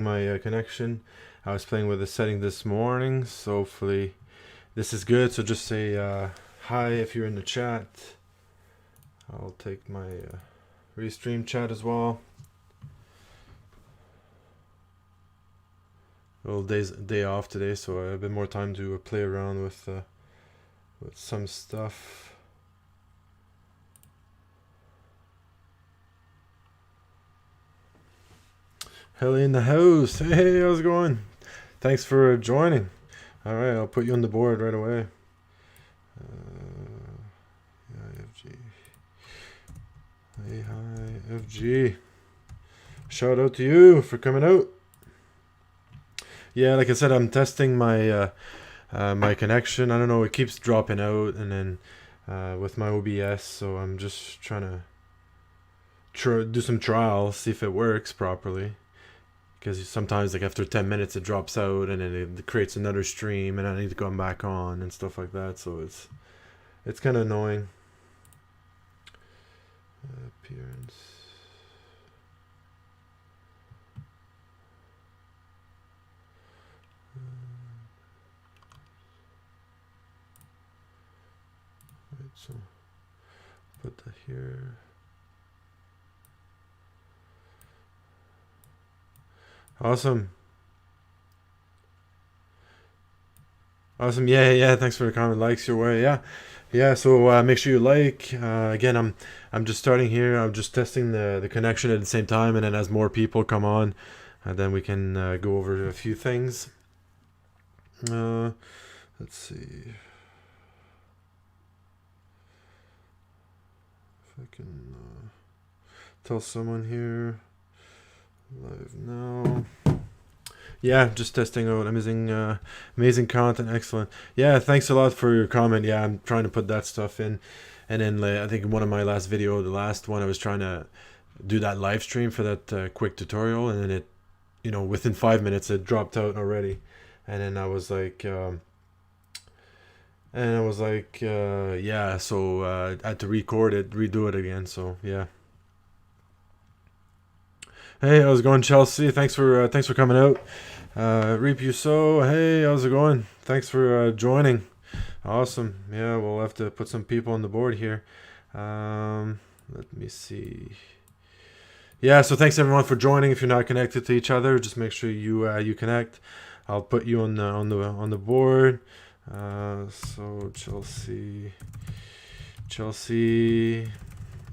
my connection. I was playing with the setting this morning, so hopefully this is good. So just say hi if you're in the chat. I'll take my restream chat as well. A little day off today, so I have a bit more time to play around with some stuff. Helly in the house. Hey, how's it going? Thanks for joining. All right, I'll put you on the board right away. FG. Hey, hi, FG. Shout out to you for coming out. Yeah, like I said, I'm testing my my connection. I don't know, it keeps dropping out, and then with my OBS, so I'm just trying to do some trials, see if it works properly. Because sometimes, like after 10 minutes, it drops out, and then it creates another stream, and I need to come back on and stuff like that. So it's kind of annoying. Appearance. Right, so put that here. Awesome. Awesome. Yeah. Thanks for the comment. Likes your way. Yeah. So make sure you like. Again, I'm just starting here. I'm just testing the connection at the same time, and then as more people come on, then we can go over a few things. Let's see if I can tell someone here live now. Yeah, just testing out. Amazing content. Excellent. Yeah, thanks a lot for your comment. Yeah, I'm trying to put that stuff in. And then I think in one of my last video, the last one, I was trying to do that live stream for that quick tutorial, and then within 5 minutes it dropped out already. And then I was like, yeah, so I had to redo it again. So yeah. Hey, how's it going, Chelsea? Thanks for coming out. Reap you so. Hey, how's it going? Thanks for joining. Awesome. Yeah, we'll have to put some people on the board here. Let me see. Yeah, so thanks everyone for joining. If you're not connected to each other, just make sure you connect. I'll put you on the board. So Chelsea,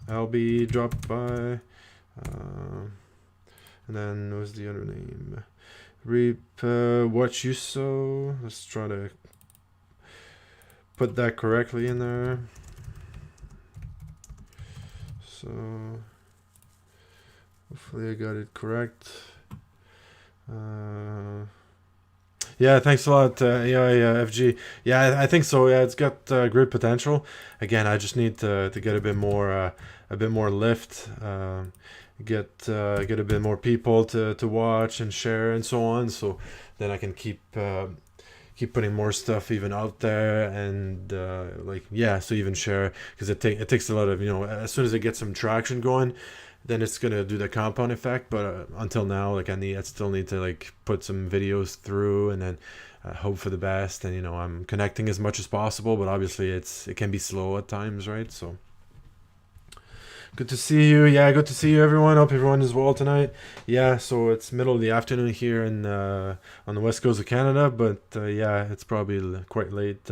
LB dropped by. And then what was the other name? Reap what you sow. Let's try to put that correctly in there. So hopefully I got it correct. Yeah, thanks a lot, FG. Yeah, I think so. Yeah, it's got great potential. Again, I just need to get a bit more lift. Get a bit more people to watch and share and so on, so then I can keep putting more stuff even out there, and so even share, because it takes a lot of, as soon as it gets some traction going, then it's gonna do the compound effect. But until now, like I still need to like put some videos through, and then hope for the best, and I'm connecting as much as possible, but obviously it can be slow at times, right? So good to see you. Yeah, good to see you, everyone. Hope everyone is well tonight. Yeah, so it's middle of the afternoon here on the west coast of Canada, but yeah, it's probably quite late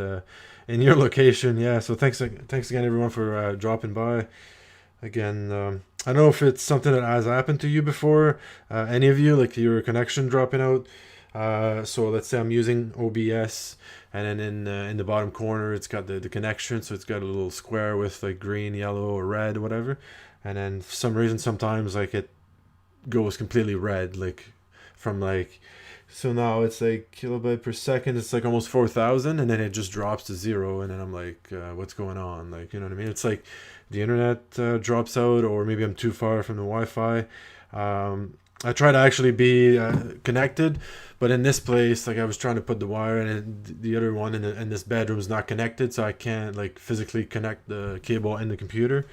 in your location. Yeah, so thanks again, everyone, for dropping by. Again, I don't know if it's something that has happened to you before, any of you, like your connection dropping out. So let's say I'm using OBS, and then in the bottom corner it's got the connection, so it's got a little square with like green, yellow, or red, whatever. And then for some reason sometimes like it goes completely red, like from like, so now it's like kilobyte per second, it's like almost 4,000, and then it just drops to 0, and then I'm like, what's going on? Like, you know what I mean? It's like the internet drops out, or maybe I'm too far from the Wi-Fi. I try to actually be connected, but in this place, like I was trying to put the wire, and the other one in this bedroom is not connected, so I can't like physically connect the cable in the computer.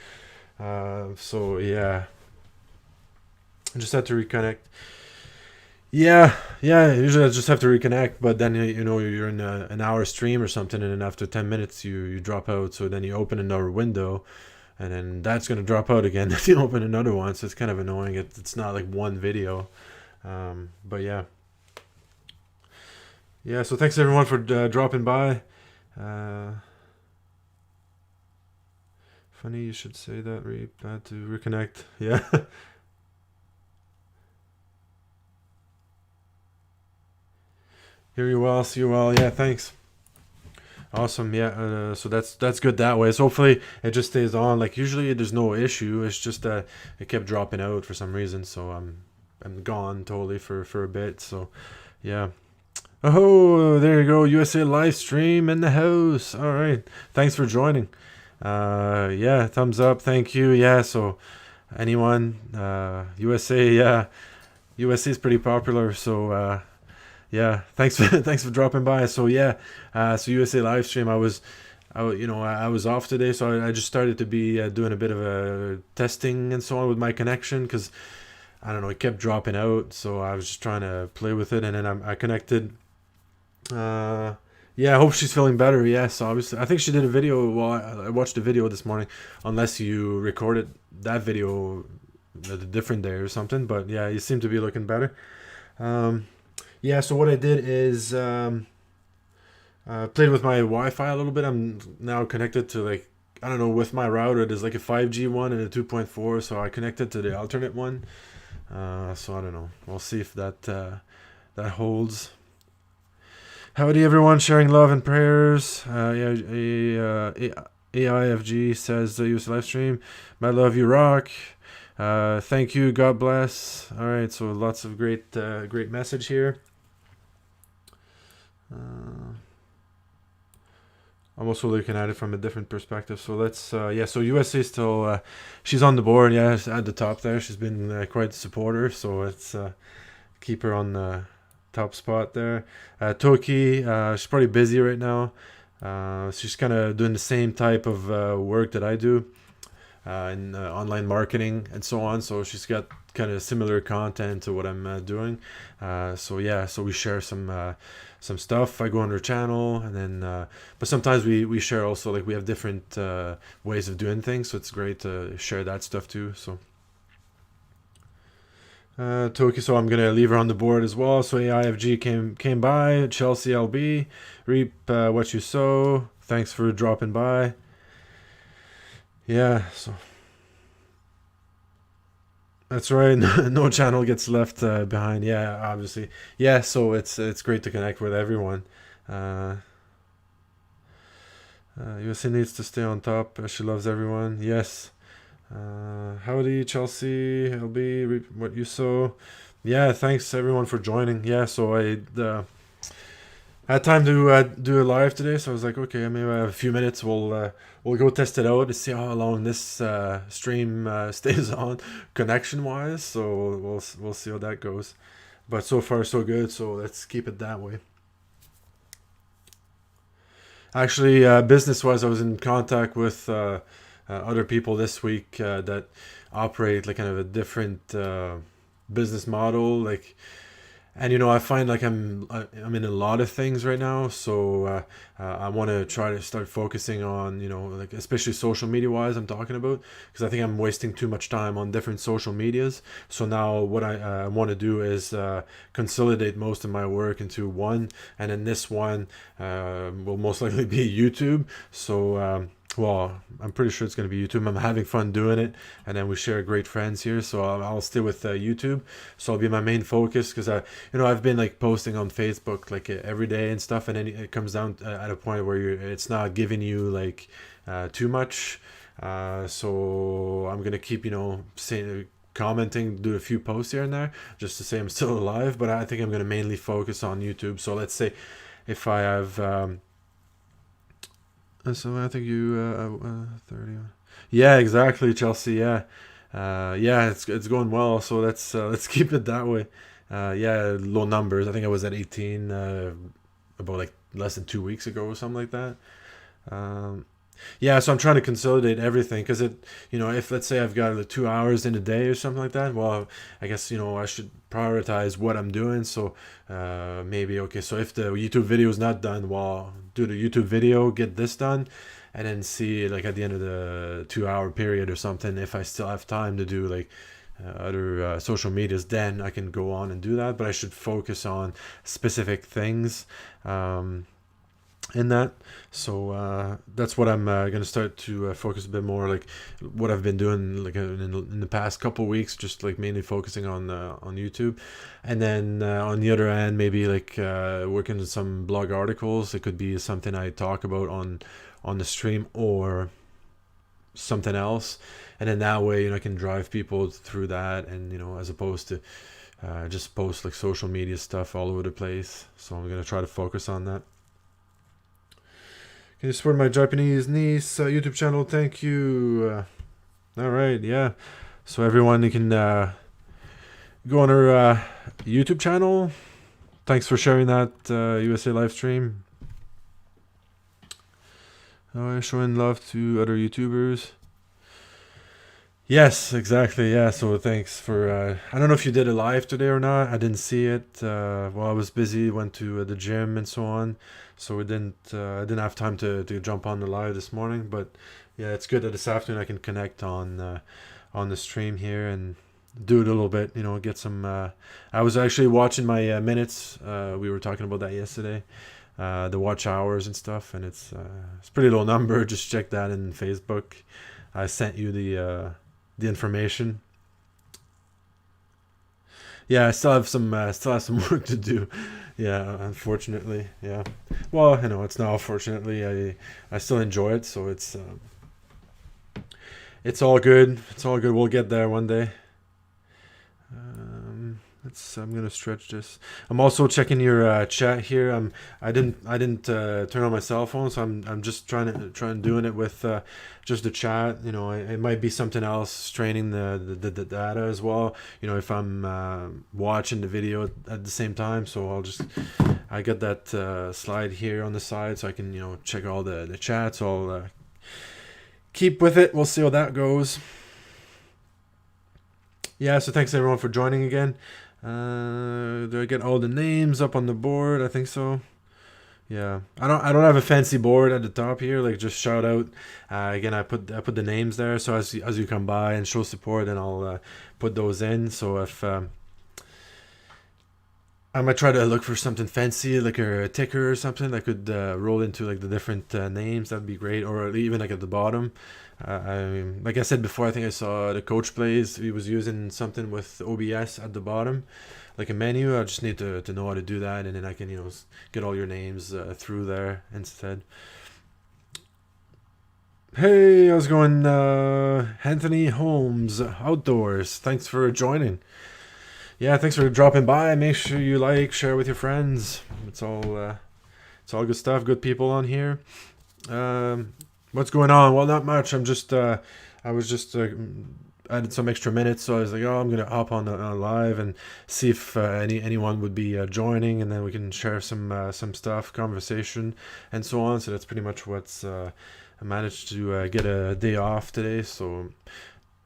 So yeah, I just had to reconnect. Yeah. Usually I just have to reconnect, but then you're in an hour stream or something, and then after 10 minutes you drop out. So then you open another window, and then that's gonna drop out again. Then you open another one, so it's kind of annoying. It's not like one video, but yeah. So thanks everyone for dropping by. Uh, Funny you should say that. Bad to reconnect. Yeah. Hear you well, see you well. Yeah, thanks. Awesome. Yeah. So that's good that way. So hopefully it just stays on. Like usually there's no issue. It's just that it kept dropping out for some reason. So I'm gone totally for a bit. So yeah. Oh, there you go. USA live stream in the house. All right. Thanks for joining. Yeah. Thumbs up. Thank you. Yeah. So anyone, USA. Yeah. USA is pretty popular. So yeah, thanks for thanks for dropping by. So yeah, so USA live stream. I was off today, so I just started to be doing a bit of a testing and so on with my connection because I don't know, it kept dropping out. So I was just trying to play with it, and then I connected. Uh, yeah, I hope she's feeling better. Yes, obviously. I think she did a video. Well, I watched a video this morning, unless you recorded that video a different day or something. But yeah, you seem to be looking better. Um, yeah, so what I did is played with my Wi-Fi a little bit. I'm now connected to like I don't know with my router. There's like a 5G one and a 2.4, so I connected to the alternate one. So I don't know. We'll see if that holds. Howdy, everyone! Sharing love and prayers. AIFG says use live stream. My love, you rock. Thank you. God bless. All right, so lots of great message here. I'm also looking at it from a different perspective. So let's, so USA still, she's on the board. Yeah, at the top there. She's been quite a supporter. So let's keep her on the top spot there. Toki, she's probably busy right now. She's kind of doing the same type of work that I do in online marketing and so on. So she's got kind of similar content to what I'm doing. So we share some stuff. I go on her channel, and then but sometimes we share also, like we have different ways of doing things. So it's great to share that stuff too. So. Toki, so I'm gonna leave her on the board as well. So AIFG came by. Chelsea LB, reap what you sow. Thanks for dropping by. Yeah, so that's right. No channel gets left behind. Yeah, obviously. Yeah, so it's great to connect with everyone. Uh, USA needs to stay on top. She loves everyone. Yes. Howdy, Chelsea. LB, reap what you sow. Yeah, thanks everyone for joining. Yeah, so I had time to do a live today, so I was like, okay, maybe I have a few minutes. We'll go test it out to see how long this stream stays on connection wise. So we'll see how that goes. But so far so good. So let's keep it that way. Actually, business wise, I was in contact with other people this week that operate like kind of a different business model, like. And I find like I'm in a lot of things right now, so I want to try to start focusing on like especially social media wise I'm talking about, because I think I'm wasting too much time on different social medias. So now what I want to do is consolidate most of my work into one, and then this one will most likely be YouTube. So well, I'm pretty sure it's going to be YouTube. I'm having fun doing it, and then we share great friends here, so I'll stay with YouTube. So it'll be my main focus, because I've been like posting on Facebook like every day and stuff, and then it comes down at a point where it's not giving you like too much. So I'm gonna keep saying, commenting, do a few posts here and there just to say I'm still alive, but I think I'm gonna mainly focus on YouTube. So let's say if I have. So I think you 30. Yeah, exactly, Chelsea. Yeah, it's going well. So let's keep it that way. Yeah, low numbers. I think I was at 18 about like less than 2 weeks ago or something like that. Yeah, so I'm trying to consolidate everything because if let's say I've got like 2 hours in a day or something like that, well, I guess I should prioritize what I'm doing. So maybe okay, so if the YouTube video is not done, well, do the YouTube video, get this done, and then see like at the end of the 2 hour period or something if I still have time to do like other social medias, then I can go on and do that. But I should focus on specific things. In that. So that's what I'm gonna start to focus a bit more, like what I've been doing like in the past couple weeks, just like mainly focusing on YouTube, and then on the other end maybe like working on some blog articles. It could be something I talk about on the stream or something else, and then that way I can drive people through that, and as opposed to just post like social media stuff all over the place. So I'm gonna try to focus on that. Can you support my Japanese niece YouTube channel? Thank you. All right, yeah. So everyone, you can go on her YouTube channel. Thanks for sharing that USA live stream. Showing love to other YouTubers. Yes, exactly. Yeah. So thanks for. I don't know if you did it live today or not. I didn't see it. Well, I was busy. Went to the gym and so on, so I didn't have time to jump on the live this morning. But yeah, it's good that this afternoon I can connect on the stream here and do it a little bit. Get some. I was actually watching my minutes. We were talking about that yesterday. The watch hours and stuff, and it's a pretty low number. Just check that in Facebook. I sent you the information. Yeah, I still have some work to do. Yeah, unfortunately. Yeah. Well, it's not unfortunately. I still enjoy it, so it's all good. It's all good. We'll get there one day. I'm gonna stretch this. I'm also checking your chat here. I didn't turn on my cell phone, so I'm just trying doing it with just the chat. It might be something else straining the data as well. If I'm watching the video at the same time. So I got that slide here on the side, so I can check all the chats. So I'll keep with it. We'll see how that goes. Yeah. So thanks everyone for joining again. Do I get all the names up on the board? I think so. Yeah, I don't have a fancy board at the top here. Like just shout out. Again, I put the names there. So as you come by and show support, then I'll put those in. So if I might try to look for something fancy, like a ticker or something that could roll into like the different names. That'd be great. Or even like at the bottom. Like I said before, I think I saw the coach plays. He was using something with OBS at the bottom, like a menu. I just need to know how to do that, and then I can get all your names through there instead. Hey, how's it going? Anthony Holmes Outdoors. Thanks for joining. Yeah, thanks for dropping by. Make sure you share with your friends. It's all good stuff. Good people on here. What's going on? Well, not much. I'm just I was just added some extra minutes, so I was like, oh, I'm gonna hop on live and see if anyone would be joining, and then we can share some stuff, conversation, and so on. So that's pretty much what's I managed to get a day off today, so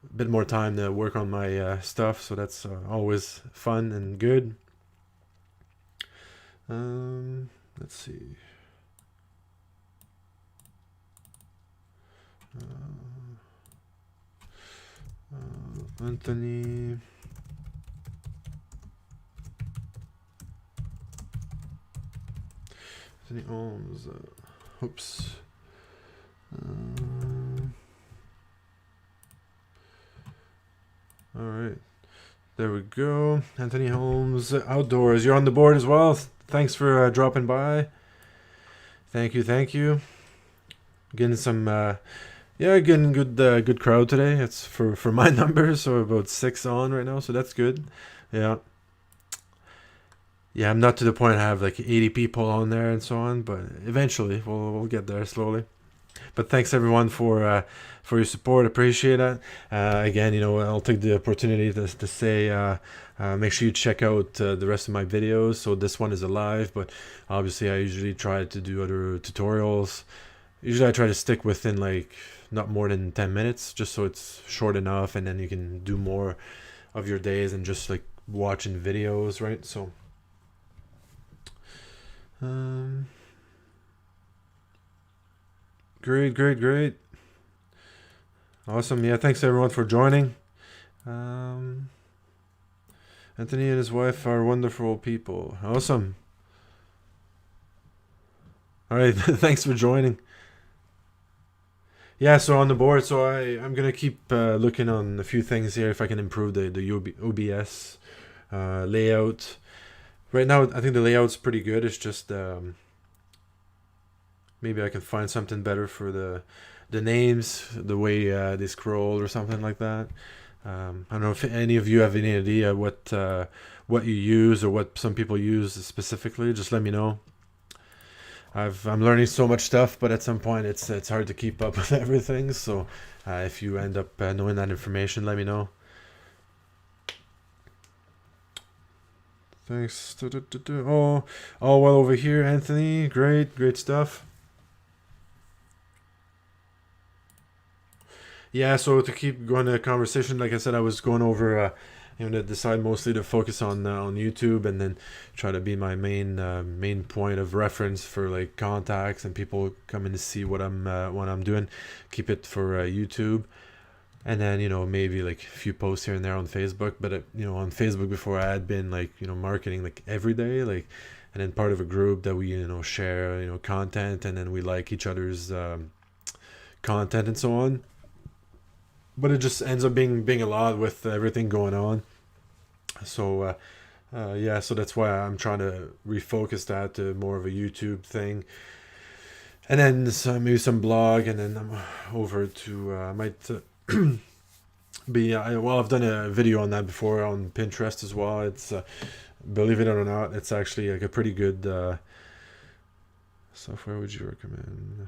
a bit more time to work on my stuff. So that's always fun and good. Let's see. Anthony. Anthony Holmes. Oops. All right. There we go. Anthony Holmes Outdoors. You're on the board as well. Thanks for dropping by. Thank you. Getting some getting good crowd today. It's for my numbers, so about 6 on right now, so that's good. Yeah, I'm not to the point I have like 80 people on there and so on, but eventually we'll get there slowly. But thanks everyone for your support. Appreciate it. Again, I'll take the opportunity to say make sure you check out the rest of my videos. So this one is a live, but obviously I usually try to do other tutorials usually I try to stick within like not more than 10 minutes, just so it's short enough, and then you can do more of your days and just like watching videos, right? So um, great, awesome. Yeah, thanks everyone for joining. um, Anthony and his wife are wonderful people. Awesome. All right. Thanks for joining. Yeah, so on the board, so I'm gonna keep looking on a few things here if I can improve the OBS layout. Right now, I think the layout's pretty good. It's just maybe I can find something better for the names, the way they scroll or something like that. I don't know if any of you have any idea what you use or what some people use specifically. Just let me know. I'm learning so much stuff, but at some point it's hard to keep up with everything. So if you end up knowing that information, let me know. Thanks. Oh, all well over here, Anthony. Great stuff. Yeah, so to keep going the conversation, like I said, I was going over, to decide mostly to focus on YouTube, and then try to be my main point of reference for like contacts and people coming to see what I'm doing. Keep it for YouTube, and then maybe like a few posts here and there on Facebook. But on Facebook before, I had been like marketing like every day, like, and then part of a group that we share content, and then we like each other's content and so on. But it just ends up being a lot with everything going on. So yeah, so that's why I'm trying to refocus that to more of a YouTube thing, and then maybe some blog, and then I'm over to I might be well, I've done a video on that before on Pinterest as well. It's believe it or not, it's actually like a pretty good software. Would you recommend?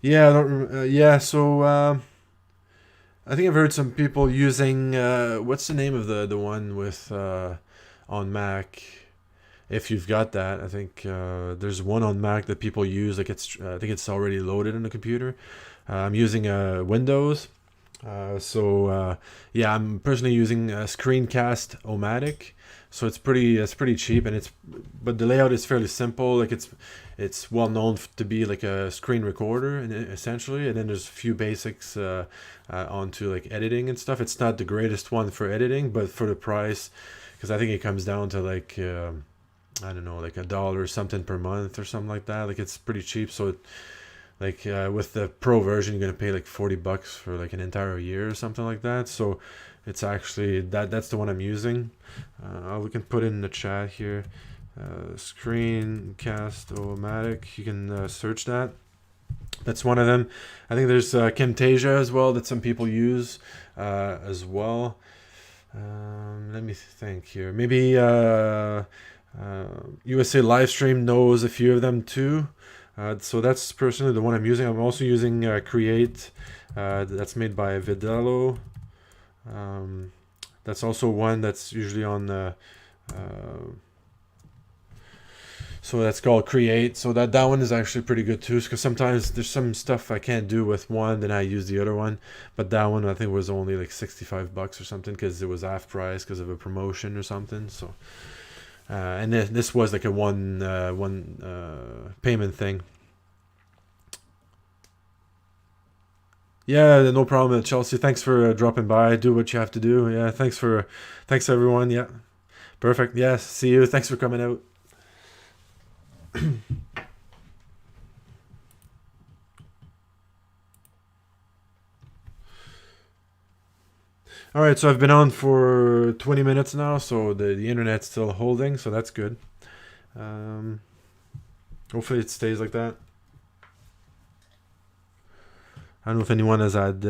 Yeah, I don't. Yeah, so. I think I've heard some people using what's the name of the one with on Mac. If you've got that, I think there's one on Mac that people use. Like I think it's already loaded in the computer. I'm using Windows, so yeah, I'm personally using Screencast-O-Matic. So it's pretty cheap, and but the layout is fairly simple. Like it's well known to be like a screen recorder, and essentially, and then there's a few basics onto like editing and stuff. It's not the greatest one for editing, but for the price, because I think it comes down to like I don't know, like $1 or something per month or something like that. Like it's pretty cheap. So like with the pro version, you're gonna pay like $40 for like an entire year or something like that. So it's actually that's the one I'm using. We can put in the chat here. Screencast-O-Matic. You can search that. That's one of them. I think there's Camtasia as well that some people use as well. Let me think here. Maybe USA Livestream knows a few of them too. So that's personally the one I'm using. I'm also using Create. That's made by Vidalo. That's also one that's usually on the so that's called Create. So that one is actually pretty good too, because sometimes there's some stuff I can't do with one, then I use the other one. But that one I think was only like $65 or something, because it was half price because of a promotion or something. So and this was like a one payment thing. Yeah, no problem, Chelsea. Thanks for dropping by. Do what you have to do. Yeah, thanks everyone. Yeah, perfect. Yeah, see you. Thanks for coming out. All right, so I've been on for 20 minutes now, so the internet's still holding, so that's good. Hopefully it stays like that. I don't know if anyone has had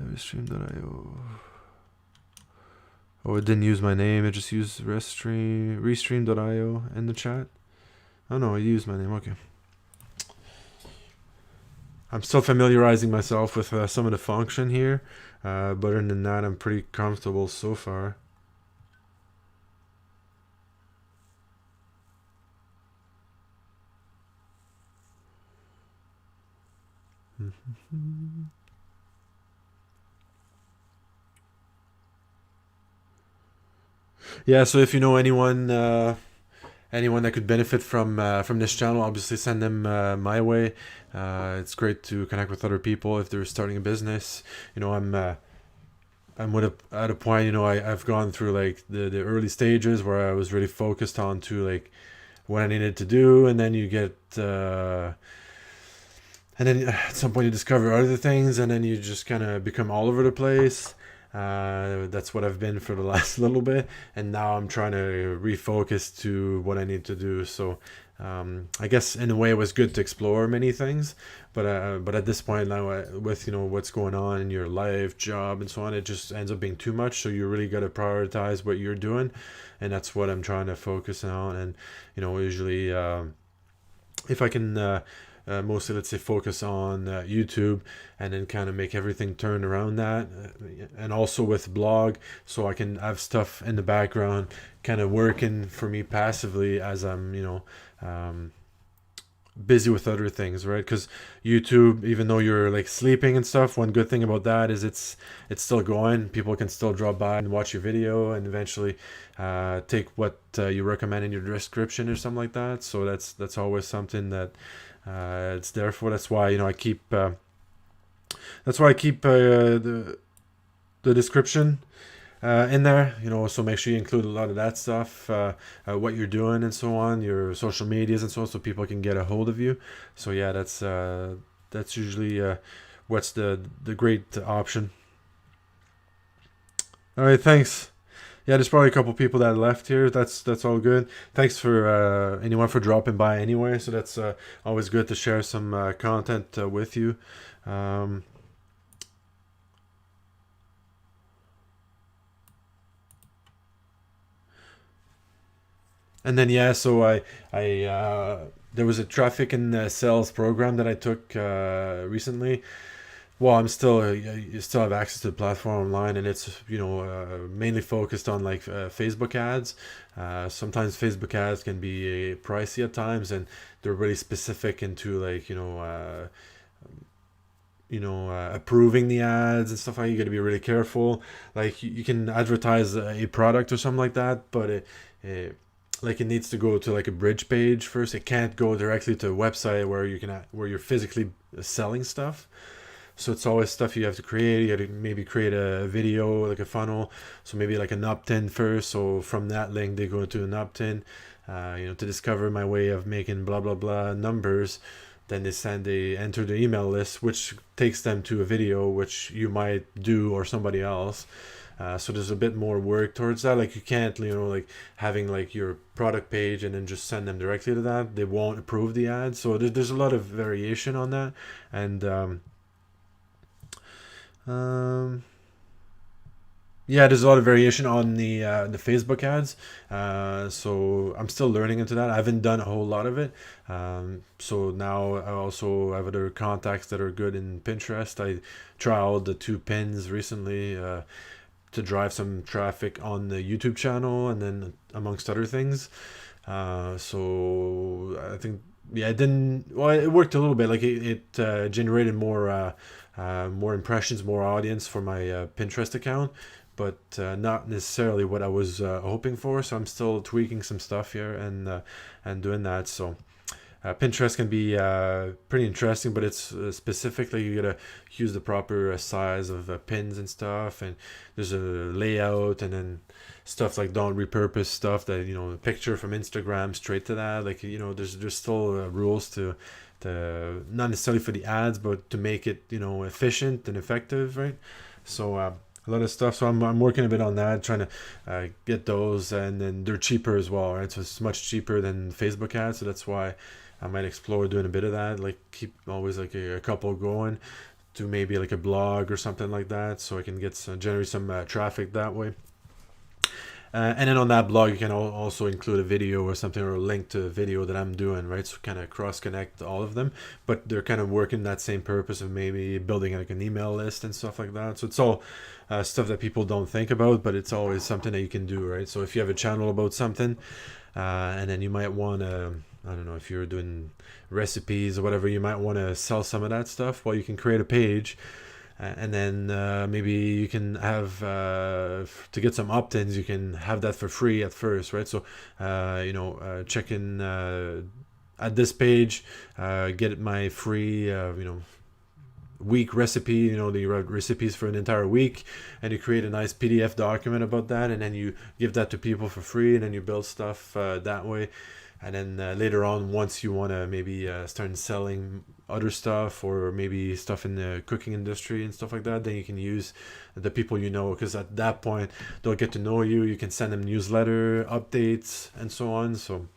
Livestream.io. Oh, it didn't use my name. It just used Restream.io in the chat. Oh no, it used my name. Okay. I'm still familiarizing myself with some of the function here, but other than that, I'm pretty comfortable so far. Yeah, so if you know anyone that could benefit from this channel, obviously send them my way. It's great to connect with other people if they're starting a business. You know, at a point, you know, I've gone through like the early stages where I was really focused on to like what I needed to do, and then you get and then at some point you discover other things, and then you just kind of become all over the place. That's what I've been for the last little bit, and now I'm trying to refocus to what I need to do. So I guess in a way it was good to explore many things, but at this point now, with you know what's going on in your life, job, and so on, it just ends up being too much. So you really got to prioritize what you're doing, and that's what I'm trying to focus on. And you know, usually if I can. Mostly, let's say, focus on YouTube, and then kind of make everything turn around that, and also with blog, so I can have stuff in the background kind of working for me passively as I'm, you know, busy with other things, right? Because YouTube, even though you're like sleeping and stuff, one good thing about that is it's still going. People can still drop by and watch your video, and eventually take what you recommend in your description or something like that. So that's always something that it's there for. That's why, you know, I keep the description in there, you know, so make sure you include a lot of that stuff, what you're doing and so on, your social medias and so on, so people can get a hold of you. So yeah, that's usually what's the great option. All right, thanks. Yeah, there's probably a couple people that left here. That's all good. Thanks for anyone for dropping by anyway. So that's always good to share some content with you. Um, and then yeah, so I there was a traffic and sales program that I took recently. Well, I'm still you still have access to the platform online, and it's, you know, mainly focused on like Facebook ads. Sometimes Facebook ads can be pricey at times, and they're really specific into like, approving the ads and stuff like that. You got to be really careful. Like you can advertise a product or something like that, but it like it needs to go to like a bridge page first. It can't go directly to a website where where you're physically selling stuff. So it's always stuff you have to create. You got to maybe create a video, like a funnel. So maybe like an opt-in first. So from that link, they go to an opt-in, to discover my way of making blah, blah, blah numbers. Then they enter the email list, which takes them to a video, which you might do or somebody else. So there's a bit more work towards that. Like you can't, like having like your product page and then just send them directly to that. They won't approve the ad. So there's a lot of variation on that. And, um, yeah, there's a lot of variation on the Facebook ads. So I'm still learning into that. I haven't done a whole lot of it. So now I also have other contacts that are good in Pinterest. I trialed the 2 pins recently to drive some traffic on the YouTube channel, and then amongst other things. So I think, yeah, it didn't. Well, it worked a little bit. Like it generated more impressions, more audience for my Pinterest account, but not necessarily what I was hoping for. So I'm still tweaking some stuff here and doing that. So Pinterest can be pretty interesting, but it's specifically you gotta use the proper size of pins and stuff, and there's a layout, and then stuff like don't repurpose stuff that, a picture from Instagram straight to that. Like, there's still rules to not necessarily for the ads, but to make it efficient and effective, right? So a lot of stuff. So I'm working a bit on that, trying to get those, and then they're cheaper as well, right? So it's much cheaper than Facebook ads, so that's why I might explore doing a bit of that. Like keep always like a couple going to maybe like a blog or something like that, so I can generate some traffic that way. And then on that blog, you can also include a video or something, or a link to a video that I'm doing, right? So kind of cross connect all of them, but they're kind of working that same purpose of maybe building like an email list and stuff like that. So it's all stuff that people don't think about, but it's always something that you can do, right? So if you have a channel about something, and then you might want to I don't know if you're doing recipes or whatever, you might want to sell some of that stuff. Well, you can create a page, and then maybe you can have to get some opt-ins. You can have that for free at first, right? So check in at this page, get my free week recipe, the recipes for an entire week, and you create a nice PDF document about that, and then you give that to people for free, and then you build stuff that way. And then later on, once you want to maybe start selling other stuff, or maybe stuff in the cooking industry and stuff like that, then you can use the people because at that point they'll get to know you. You can send them newsletter updates and so on. So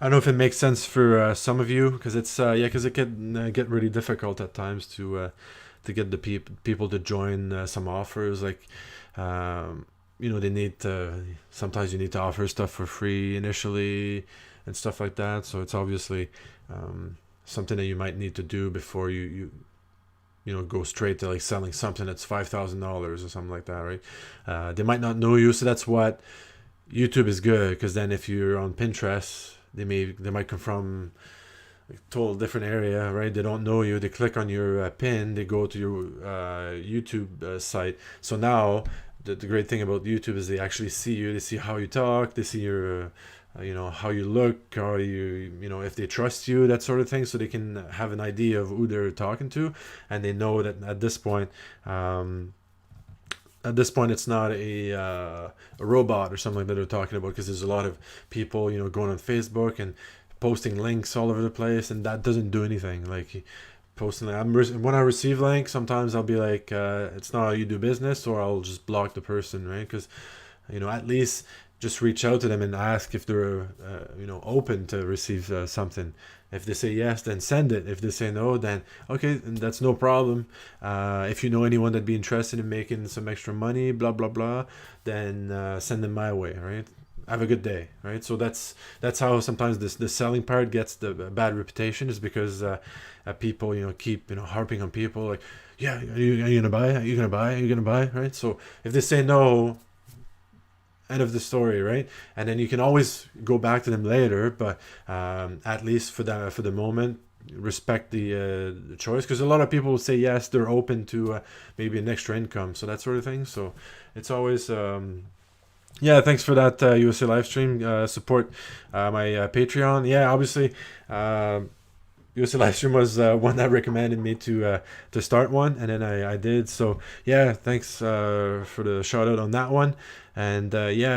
I don't know if it makes sense for some of you, because it's because it can get really difficult at times to get the people to join some offers. Like they need to, sometimes you need to offer stuff for free initially and stuff like that. So it's obviously something that you might need to do before you go straight to like selling something that's $5,000 or something like that, right? They might not know you, so that's what YouTube is good, because then if you're on Pinterest, they might come from a total different area, right? They don't know you. They click on your pin. They go to your YouTube site. So now the great thing about YouTube is they actually see you. They see how you talk. They see your how you look, how you if they trust you, that sort of thing. So they can have an idea of who they're talking to, and they know that at this point. It's not a robot or something that they're talking about, because there's a lot of people, going on Facebook and posting links all over the place, and that doesn't do anything. Like posting, when I receive links, sometimes I'll be like, it's not how you do business, or I'll just block the person, right? Because at least just reach out to them and ask if they're open to receive something. If they say yes, then send it. If they say no, then okay, that's no problem. If you know anyone that'd be interested in making some extra money, blah blah blah, then send them my way, right? Have a good day, right? So that's how sometimes the selling part gets the bad reputation, is because people keep harping on people like, yeah, are you gonna buy? Are you gonna buy? Are you gonna buy? Right? So if they say no, end of the story, right? And then you can always go back to them later, but at least for the moment, respect the choice, because a lot of people will say yes, they're open to maybe an extra income, so that sort of thing. So it's always thanks for that, USA Livestream. Support my Patreon. Yeah, obviously USA Livestream was one that recommended me to start one, and then I did. So yeah, thanks for the shout out on that one. And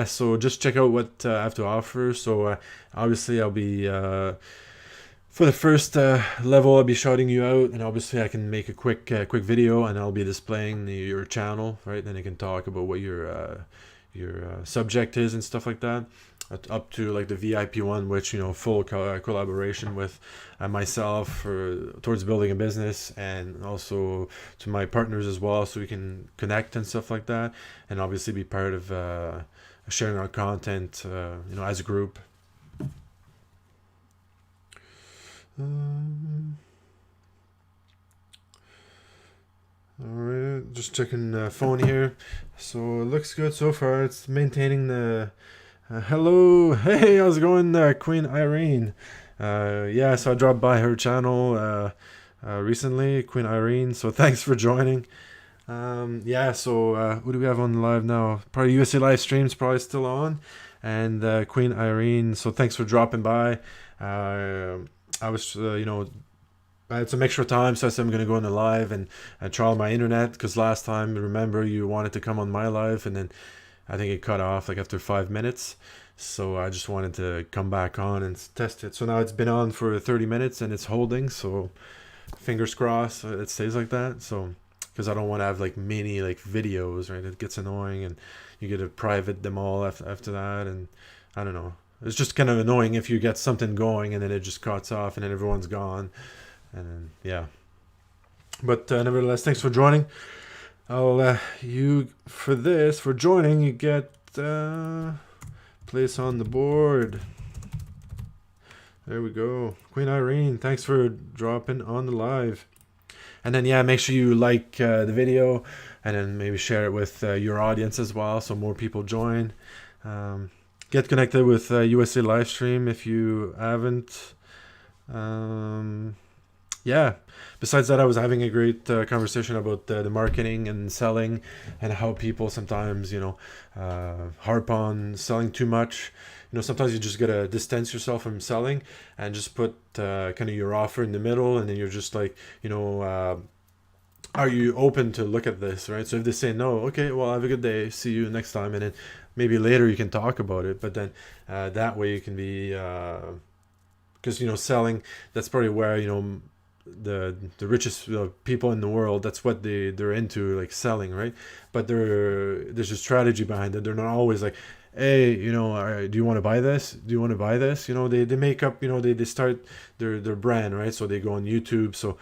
so just check out what I have to offer. So obviously I'll be for the first level, I'll be shouting you out, and obviously I can make a quick video, and I'll be displaying your channel, right? Then I can talk about what your subject is and stuff like that. Up to like the VIP one, which full collaboration with myself towards building a business, and also to my partners as well, so we can connect and stuff like that, and obviously be part of sharing our content as a group. Alright, just checking the phone here. So it looks good so far. It's maintaining the hello, hey, how's it going, Queen Irene? So I dropped by her channel recently, Queen Irene, so thanks for joining. Who do we have on live now? Probably USA Live Stream's probably still on, and Queen Irene, so thanks for dropping by. I was I had some extra time, so I said I'm going to go on the live and trial my internet, because last time, remember, you wanted to come on my live, and then I think it cut off like after 5 minutes. So I just wanted to come back on and test it. So now it's been on for 30 minutes and it's holding. So fingers crossed it stays like that. So because I don't want to have like many like videos, right? It gets annoying, and you get to private them all after that. And I don't know. It's just kind of annoying if you get something going and then it just cuts off and then everyone's gone. And then, yeah. But nevertheless, thanks for joining. I'll for joining, you get place on the board. There we go. Queen Irene, thanks for dropping on the live. And then make sure you like the video, and then maybe share it with your audience as well, so more people join. get connected with USA Livestream if you haven't. Yeah. Besides that, I was having a great conversation about the marketing and selling, and how people sometimes, harp on selling too much. Sometimes you just gotta distance yourself from selling and just put kind of your offer in the middle, and then you're just like, are you open to look at this, right? So if they say no, okay, well, have a good day, see you next time, and then maybe later you can talk about it. But then that way you can be, because selling, that's probably where the richest people in the world, that's what they're into, like selling, right? But there's a strategy behind it. They're not always like, hey, do you want to buy this, they make up, they start their brand, right? So they go on YouTube. So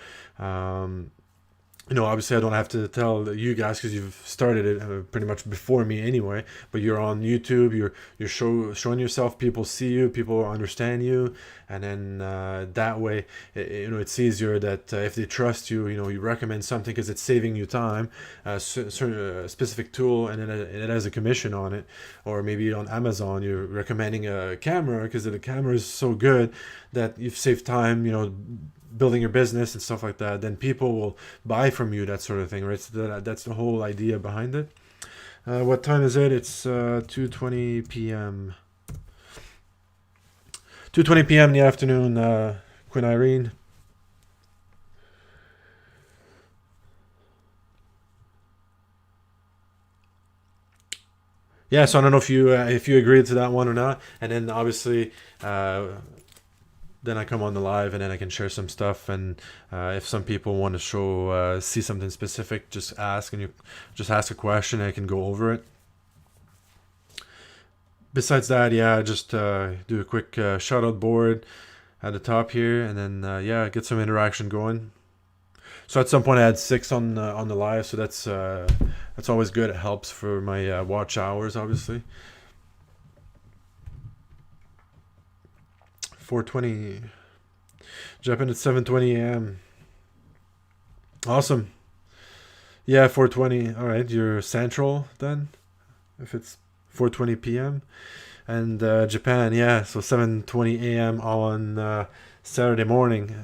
obviously I don't have to tell you guys because you've started it pretty much before me anyway. But you're on YouTube, you're showing yourself, people see you, people understand you, and then that way, it's easier that if they trust you, you recommend something because it's saving you time, certain specific tool, and then it has a commission on it. Or maybe on Amazon, you're recommending a camera because the camera is so good that you've saved time, building your business and stuff like that. Then people will buy from you, that sort of thing, right? So that's the whole idea behind it. What time is it? It's 2:20 p.m. 2:20 p.m. in the afternoon, Queen Irene. Yeah, so I don't know if you agreed to that one or not. And then obviously then I come on the live, and then I can share some stuff. And if some people want to see something specific, just ask, and you just ask a question, and I can go over it. Besides that, just do a quick shout out board at the top here, and then get some interaction going. So at some point I had 6 on the live, so that's always good. It helps for my watch hours, obviously. 4:20. Japan at 7:20 a.m. Awesome. Yeah, 4:20. All right, you're Central then, if it's 4:20 p.m. And Japan, so 7:20 a.m. on Saturday morning.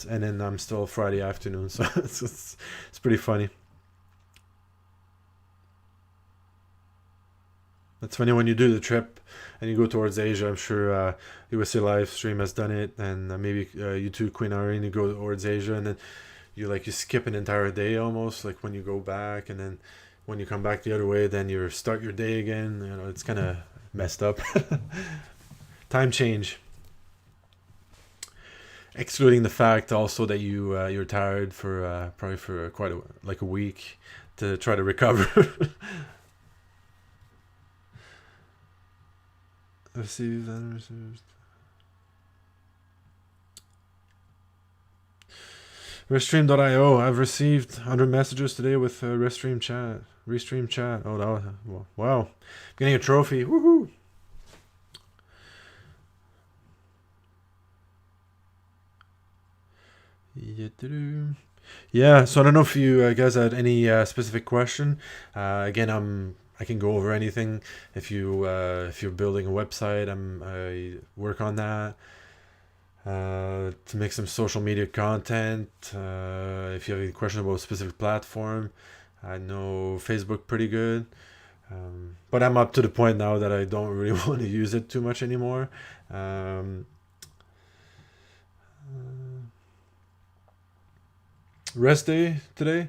And then I'm still Friday afternoon, so it's pretty funny. It's funny when you do the trip and you go towards Asia. I'm sure USA Livestream has done it, and maybe you too, Queen Irene. You go towards Asia, and then you skip an entire day almost, like when you go back, and then when you come back the other way, then you start your day again. It's kind of messed up. Time change. Excluding the fact also that you're tired for probably for quite a week to try to recover. Received and received. Restream.io. I've received 100 messages today with Restream chat. Restream chat. Oh, that was, wow. Getting a trophy. Woohoo! Yeah, so I don't know if you guys had any specific question. Again, I can go over anything. If you're building a website, I work on that. To make some social media content. If you have any question about a specific platform, I know Facebook pretty good. But I'm up to the point now that I don't really want to use it too much anymore. Rest day today.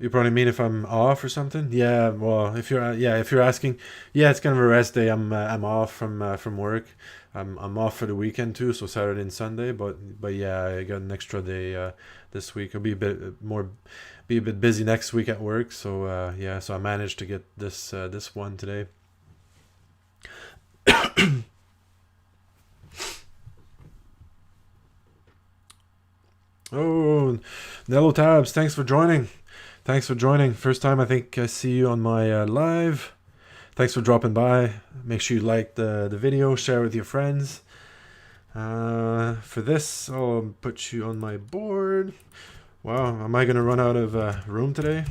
You probably mean if I'm off or something? Yeah. Well, if you're asking, it's kind of a rest day. I'm off from work. I'm off for the weekend too, so Saturday and Sunday. But yeah, I got an extra day this week. I'll be a bit busy next week at work. So so I managed to get this one today. Oh, Nello Tabs, thanks for joining. First time I think I see you on my live. Thanks for dropping by. Make sure you like the video, share with your friends. For this, I'll put you on my board. Wow, am I going to run out of room today?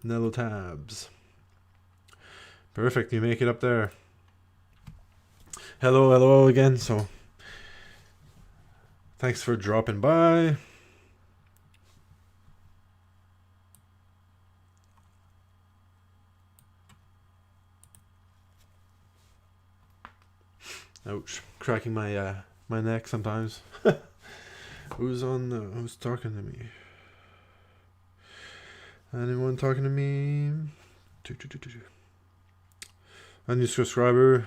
Nello Tabs. Perfect, you make it up there. hello again. So thanks for dropping by. Ouch, cracking my neck sometimes. Who's talking to me? Anyone talking to me? A new subscriber.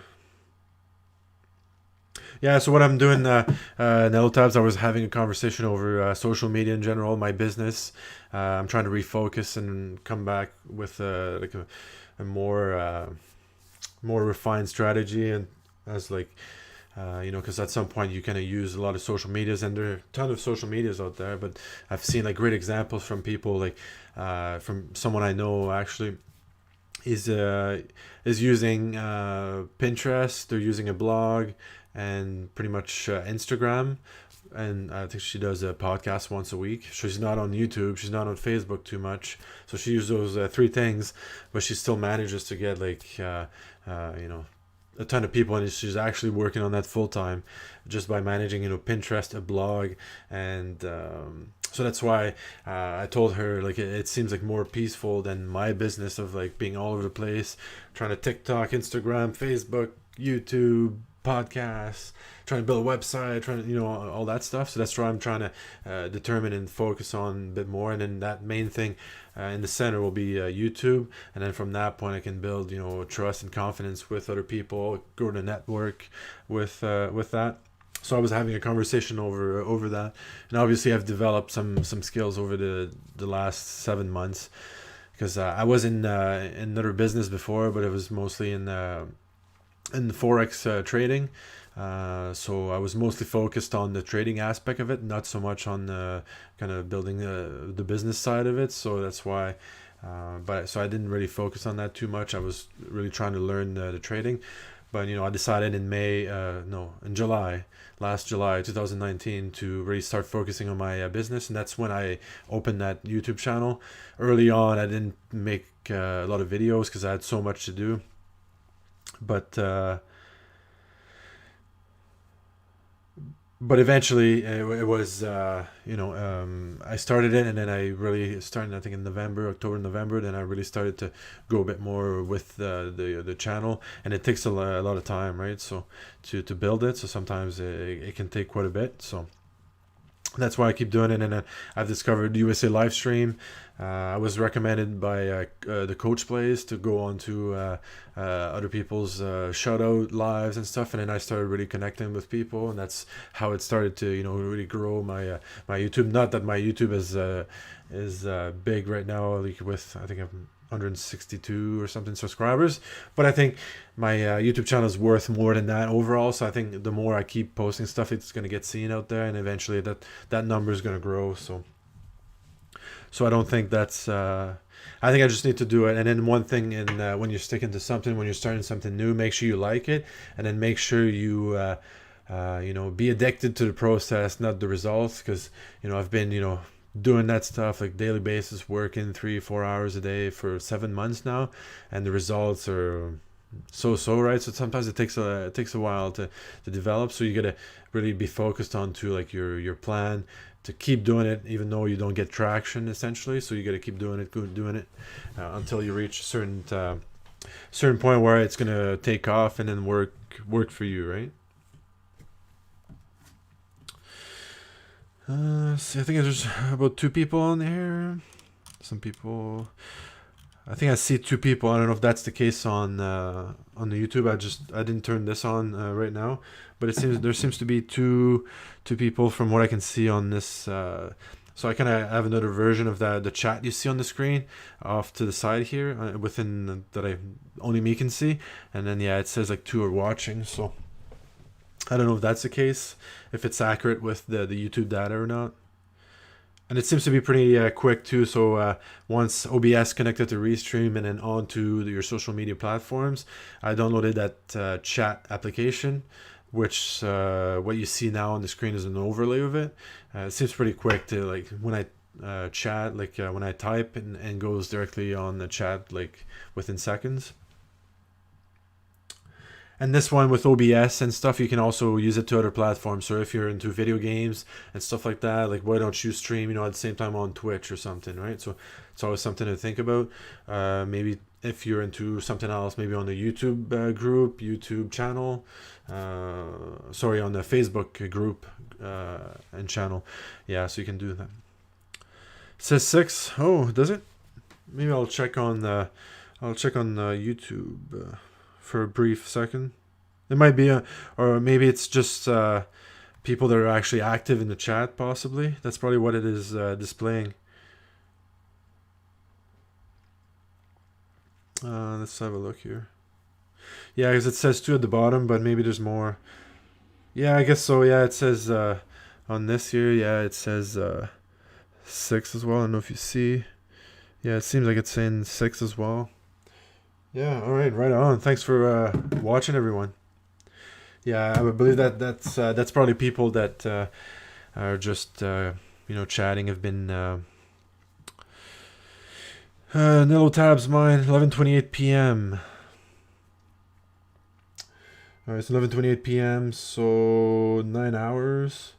Yeah, so what I'm doing, Nello Tabs, I was having a conversation over social media in general, my business. I'm trying to refocus and come back with like a more refined strategy, and as like because at some point you kind of use a lot of social medias, and there are a ton of social medias out there. But I've seen like great examples from people, like from someone I know actually is using Pinterest. They're using a blog and pretty much Instagram. And I think she does a podcast once a week. She's not on YouTube. She's not on Facebook too much. So she uses those three things, but she still manages to get like a ton of people, and she's actually working on that full time, just by managing Pinterest, a blog, and so that's why I told her like it seems like more peaceful than my business of like being all over the place, trying to TikTok, Instagram, Facebook, YouTube, podcasts, trying to build a website, trying to all that stuff. So that's why I'm trying to determine and focus on a bit more, and then that main thing in the center will be YouTube, and then from that point I can build trust and confidence with other people, grow the network with that. So I was having a conversation over that, and obviously I've developed some skills over the last 7 months, because I was in another business before, but it was mostly in the forex trading. So I was mostly focused on the trading aspect of it, not so much on the kind of building the business side of it. So that's why. So I didn't really focus on that too much. I was really trying to learn the trading. But I decided in July, last July 2019, to really start focusing on my business, and that's when I opened that YouTube channel. Early on, I didn't make a lot of videos because I had so much to do. But eventually it was I started it, and then I really started, I think, in October November. Then I really started to go a bit more with the channel, and it takes a lot of time, right? So to build it, so sometimes it can take quite a bit. So that's why I keep doing it. And I've discovered USA Livestream. I was recommended by the Coach Plays to go on to other people's shout out lives and stuff, and then I started really connecting with people, and that's how it started to really grow my my YouTube. Not that my YouTube is big right now, like with, I think I'm 162 or something subscribers, but I think my YouTube channel is worth more than that overall. So I think the more I keep posting stuff, it's going to get seen out there, and eventually that number is going to grow. So I don't think that's I think I just need to do it. And then one thing, when you're sticking to something, when you're starting something new, make sure you like it, and then make sure you be addicted to the process, not the results. Because I've been doing that stuff like daily basis, working 3-4 hours a day for 7 months now, and the results are so right. So sometimes it takes a while to develop. So you gotta really be focused on to like your plan to keep doing it, even though you don't get traction, essentially. So you gotta keep doing it, until you reach a certain point where it's gonna take off and then work for you, right? See, I think there's about 2 people on here. Some people. I think I see 2 people. I don't know if that's the case on the YouTube. I didn't turn this on right now, but there seems to be two people from what I can see on this. So I kind of have another version of the chat you see on the screen off to the side here, within that only me can see, and then it says like 2 are watching. So I don't know if that's the case, if it's accurate with the YouTube data or not. And it seems to be pretty quick too. So once OBS connected to Restream and then onto your social media platforms, I downloaded that chat application, which what you see now on the screen is an overlay of it. It seems pretty quick to, like, when I chat, like when I type, and goes directly on the chat like within seconds. And this one with OBS and stuff, you can also use it to other platforms. So if you're into video games and stuff like that, like why don't you stream, at the same time on Twitch or something, right? So it's always something to think about. Maybe if you're into something else, maybe on the YouTube group, YouTube channel, on the Facebook group and channel. Yeah, so you can do that. It says 6. Oh, does it? Maybe I'll check on YouTube for a brief second. It might be or maybe it's just people that are actually active in the chat. Possibly that's probably what it is displaying. Let's have a look here. Yeah, because it says 2 at the bottom, but maybe there's more. Yeah, I guess so. Yeah, it says on this here. Yeah, it says 6 as well. I don't know if you see. Yeah, it seems like it's saying 6 as well. Yeah, all right, right on. Thanks for watching, everyone. Yeah, I would believe that's probably people that are just chatting. Have been Nilo Tabs mine 11:28 p.m. All right, it's 11:28 p.m. So 9 hours.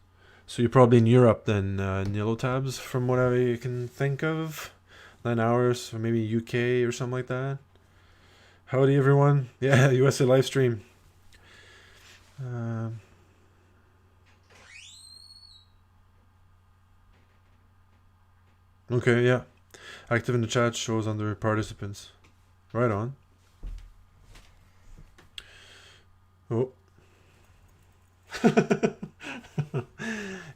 So you're probably in Europe then, Nilo Tabs, from what I can think of. 9 hours, or maybe UK or something like that. Howdy, everyone. Yeah, USA Livestream. Okay, yeah. Active in the chat shows under participants. Right on. Oh.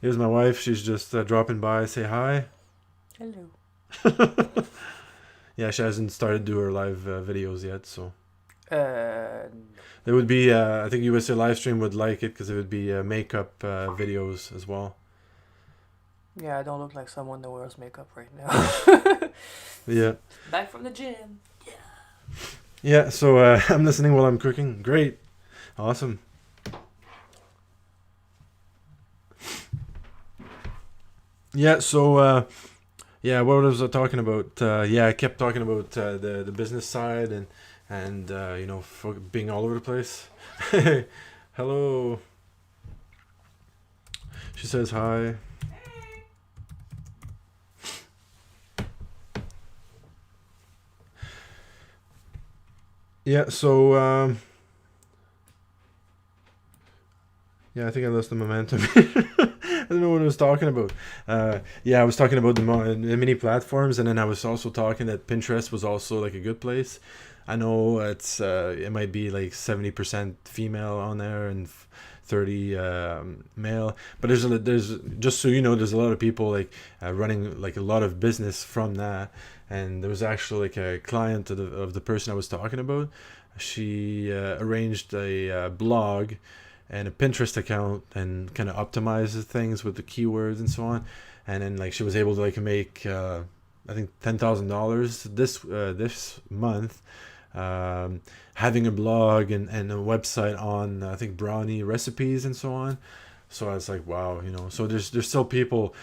Here's my wife. She's just dropping by. Say hi. Hello. Yeah, she hasn't started to do her live videos yet, so. No. It would be, I think USA Livestream would like it because it would be makeup videos as well. Yeah, I don't look like someone that wears makeup right now. Yeah. Back from the gym. Yeah. Yeah, so I'm listening while I'm cooking. Great. Awesome. Yeah, so yeah, what was I talking about? Yeah, I kept talking about the business side and being all over the place. Hello. She says hi. Yeah, so yeah, I think I lost the momentum. I don't know what I was talking about. Yeah, I was talking about the mini platforms, and then I was also talking that Pinterest was also like a good place. I know it might be like 70% female on there and 30 male, but there's just so you know, there's a lot of people like running like a lot of business from that. And there was actually like a client of the person I was talking about. She arranged a blog and a Pinterest account and kind of optimizes things with the keywords and so on. And then like she was able to like make I think $10,000 this month, having a blog and a website on I think brownie recipes and so on. So I was like, wow, so there's still people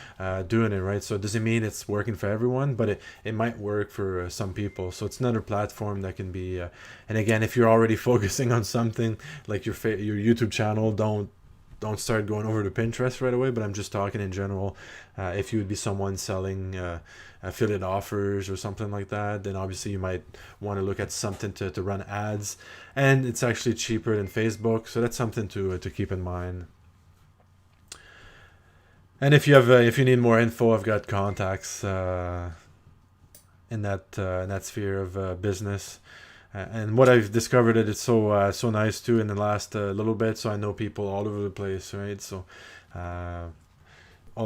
doing it, right? So it doesn't mean it's working for everyone, but it might work for some people. So it's another platform that can be, and again, if you're already focusing on something like your YouTube channel, don't start going over to Pinterest right away. But I'm just talking in general. If you would be someone selling affiliate offers or something like that, then obviously you might want to look at something to run ads, and it's actually cheaper than Facebook. So that's something to keep in mind. And if you need more info, I've got contacts in that sphere of business. And what I've discovered it's so nice too in the last little bit. So I know people all over the place, right? So all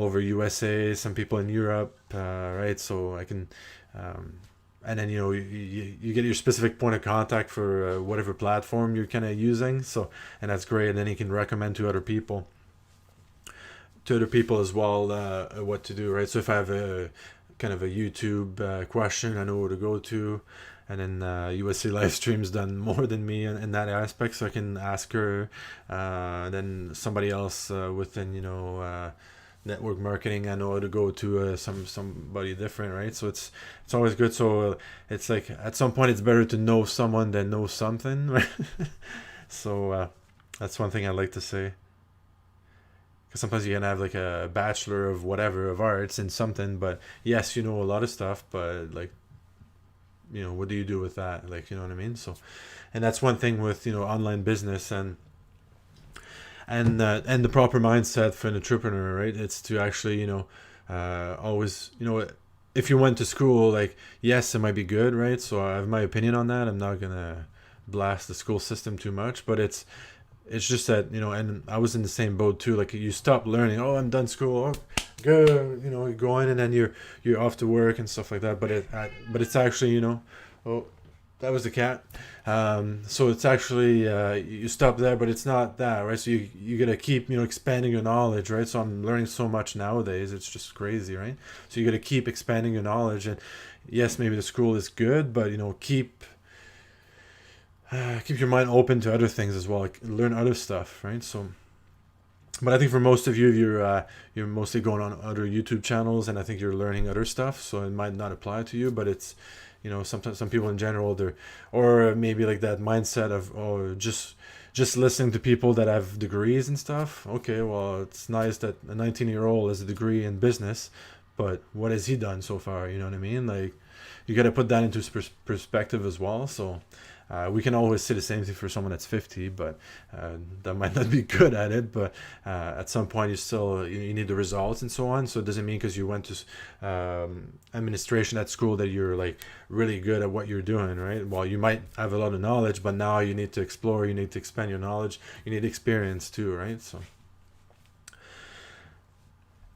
over USA, some people in Europe, right? So I can, and then you get your specific point of contact for whatever platform you're kind of using. So and that's great. And then you can recommend to other people as well what to do, right? So if I have a kind of a YouTube question, I know where to go to, and then USC Livestream's done more than me in that aspect, so I can ask her. Then somebody else within network marketing, I know how to go to somebody different, right? So it's always good. So it's like at some point it's better to know someone than know something, right? So that's one thing I like to say. Because sometimes you can have like a bachelor of whatever of arts in something, but yes, you know a lot of stuff, but like, what do you do with that? Like, you know what I mean? So, and that's one thing with online business and the proper mindset for an entrepreneur, right? It's to actually always if you went to school, like, yes, it might be good, right? So I have my opinion on that. I'm not gonna blast the school system too much, but it's just that and I was in the same boat too. Like, you stop learning. Oh, I'm done school. Oh, go. You go in and then you're off to work and stuff like that. But it's actually oh, that was the cat. So it's actually you stop there, but it's not that, right? So you gotta keep expanding your knowledge, right? So I'm learning so much nowadays. It's just crazy, right? So you gotta keep expanding your knowledge, and yes, maybe the school is good, but keep your mind open to other things as well. Like, learn other stuff, right? So, but I think for most of you, you're mostly going on other YouTube channels, and I think you're learning other stuff. So it might not apply to you, but it's sometimes some people in general, or maybe like that mindset of, oh, just listening to people that have degrees and stuff. Okay, well, it's nice that a 19-year-old has a degree in business, but what has he done so far? You know what I mean? Like, you got to put that into perspective as well. So we can always say the same thing for someone that's 50, but that might not be good at it. But at some point, you need the results and so on. So it doesn't mean because you went to administration at school that you're like really good at what you're doing, right? Well, you might have a lot of knowledge, but now you need to explore. You need to expand your knowledge. You need experience too, right? So.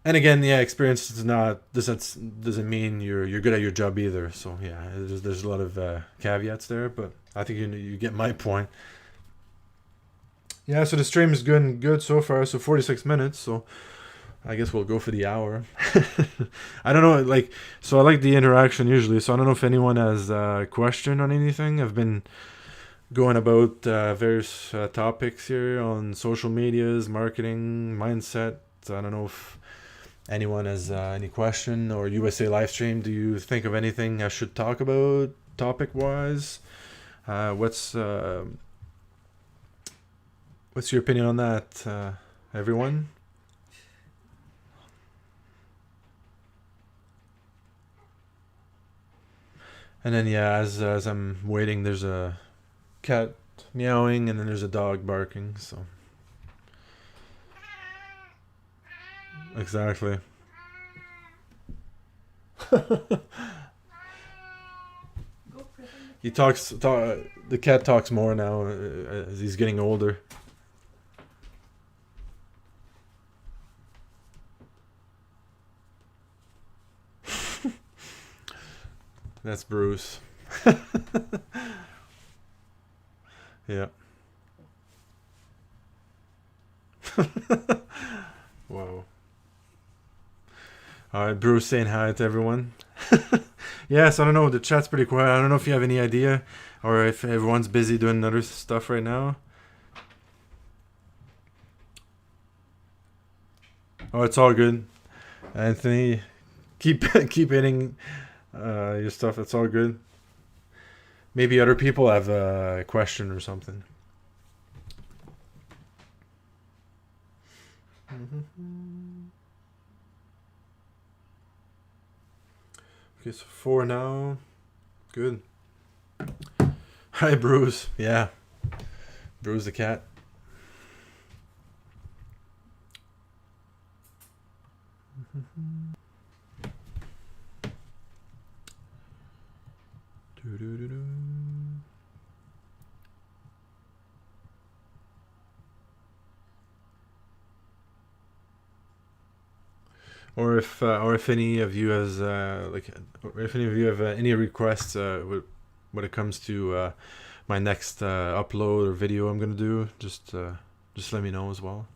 And again, yeah, experience doesn't mean you're good at your job either. So yeah, there's a lot of caveats there, but I think you get my point. Yeah, so the stream is good so far. So 46 minutes. So I guess we'll go for the hour. I don't know, like, so I like the interaction usually. So I don't know if anyone has a question on anything. I've been going about various topics here on social medias, marketing, mindset. I don't know if anyone has any question, or USA Livestream, do you think of anything I should talk about topic-wise? What's your opinion on that, everyone? And then, yeah, as I'm waiting, there's a cat meowing, and then there's a dog barking, so... Exactly. The cat talks more now as he's getting older. That's Bruce. Yeah. Whoa. Alright, Bruce saying hi to everyone. Yes, I don't know, the chat's pretty quiet. I don't know if you have any idea, or if everyone's busy doing other stuff right now. Oh, it's all good. Anthony, keep hitting your stuff. It's all good. Maybe other people have a question or something. Okay, so 4 now. Good. Hi, Bruce. Yeah. Bruce the cat. Or if any of you has or if any of you have any requests when it comes to my next upload or video I'm gonna do, just let me know as well.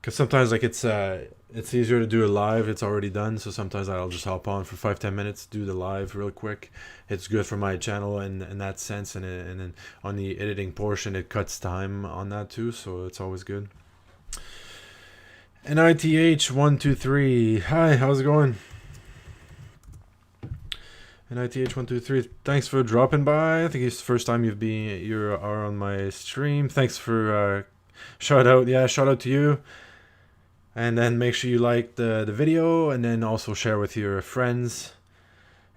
Because sometimes like it's easier to do it live. It's already done, so sometimes I'll just hop on for 5-10 minutes, do the live real quick. It's good for my channel in that sense, and then on the editing portion, it cuts time on that too, so it's always good. NITH123. Hi, how's it going? NITH123, thanks for dropping by. I think it's the first time you are on my stream. Thanks for shout out to you. And then make sure you like the video, and then also share with your friends.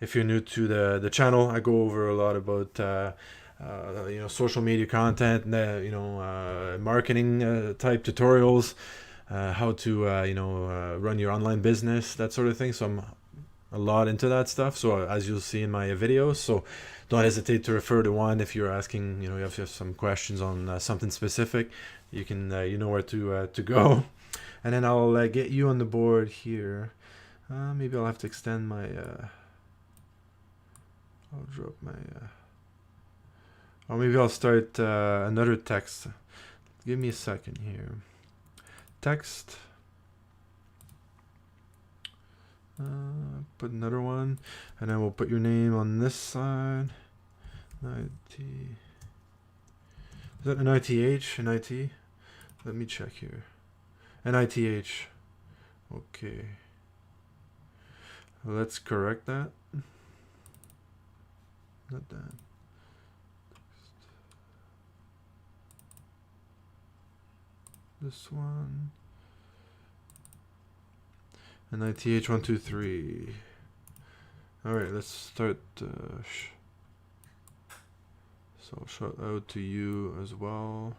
If you're new to the channel, I go over a lot about social media content, marketing type tutorials, how to run your online business, that sort of thing. So I'm a lot into that stuff, so as you'll see in my videos. So don't hesitate to refer to one if you're asking, you have some questions on something specific. You can you know where to go. And then I'll get you on the board here. Maybe I'll have to extend my I'll drop my or maybe I'll start another text. Give me a second here. Text. Put another one, and then we'll put your name on this side. NIT. Is that an ITH? An IT? Let me check here. NITH. Okay. Let's correct that. Not that. This one. NITH123. Alright, let's start. So shout out to you as well.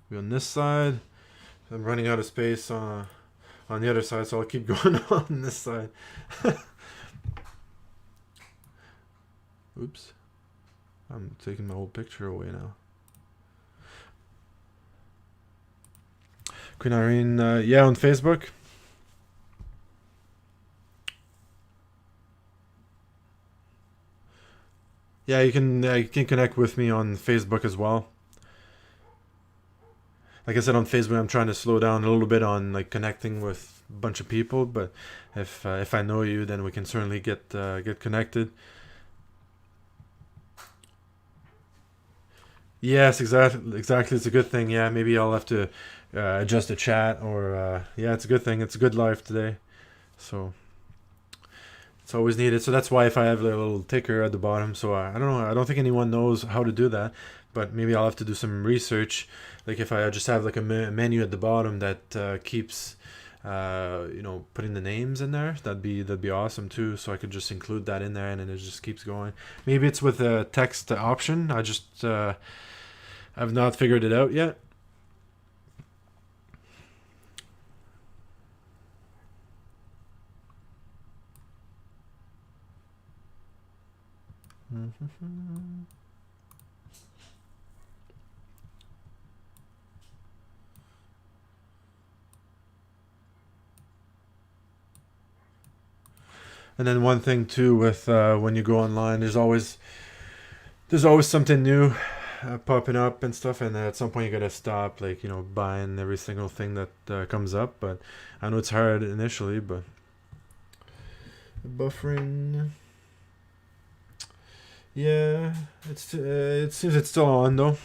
We're on this side. I'm running out of space on the other side, so I'll keep going on this side. Oops. I'm taking my old picture away now. Queen Irene, yeah, on Facebook. Yeah, you can connect with me on Facebook as well. Like I said, on Facebook, I'm trying to slow down a little bit on like connecting with a bunch of people. But if I know you, then we can certainly get connected. Yes, exactly. It's a good thing. Yeah, maybe I'll have to adjust the chat, or yeah, it's a good thing. It's a good life today, so it's always needed. So that's why if I have a little ticker at the bottom, so I don't know. I don't think anyone knows how to do that, but maybe I'll have to do some research. Like if I just have like a menu at the bottom that keeps putting the names in there, that'd be awesome too. So I could just include that in there, and then it just keeps going. Maybe it's with a text option. I just I've not figured it out yet. And then one thing too with when you go online, there's always something new popping up and stuff, and at some point you gotta stop, like buying every single thing that comes up. But I know it's hard initially, but buffering. Yeah, it seems it's still on though.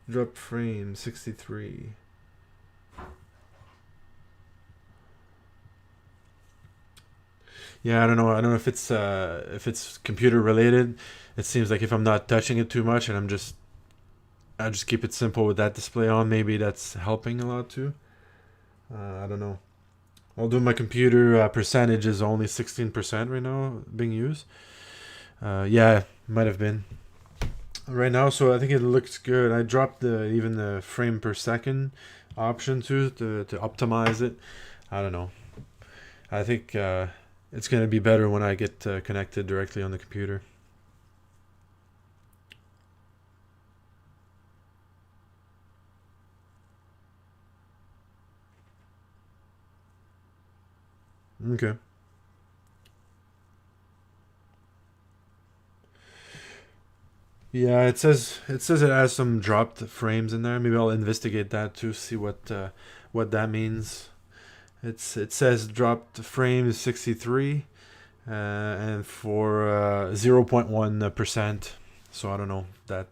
Drop frame 63. Yeah, I don't know if it's computer related. It seems like if I'm not touching it too much, and I just keep it simple with that display on, maybe that's helping a lot too. I don't know. Although my computer percentage is only 16% right now being used. Yeah, might have been right now. So I think it looks good. I dropped even the frame per second option too to optimize it. I don't know. I think it's going to be better when I get connected directly on the computer. Okay. Yeah, it says it has some dropped frames in there. Maybe I'll investigate that to see what that means. It says dropped frames 63, and for 0.1%. So I don't know that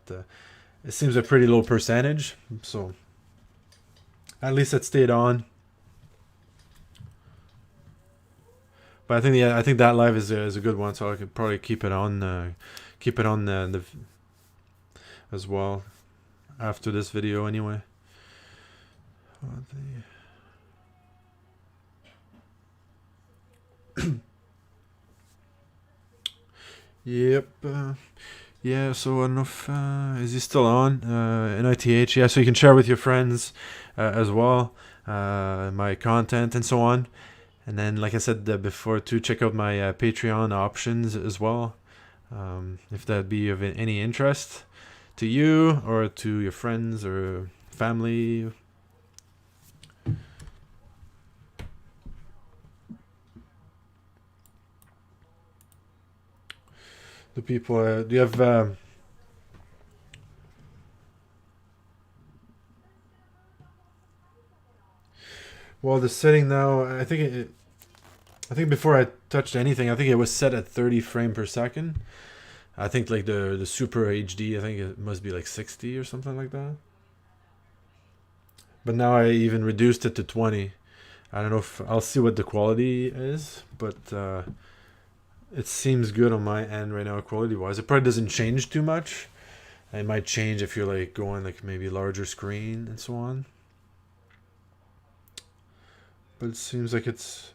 it seems a pretty low percentage. So at least it stayed on. But I think I think that live is a good one, so I could probably keep it on the as well after this video anyway. Yep. Yeah, so I don't know if is he still on NITH? Yeah, so you can share with your friends as well my content and so on. And then, like I said before, to check out my Patreon options as well, if that'd be of any interest to you or to your friends or family. The people, do you have? Well, the setting now, I think I think before I touched anything, I think it was set at 30 frame per second. I think like the Super HD, I think it must be like 60 or something like that. But now I even reduced it to 20. I don't know if I'll see what the quality is, but it seems good on my end right now, quality wise. It probably doesn't change too much. It might change if you're like going like maybe larger screen and so on. But it seems like it's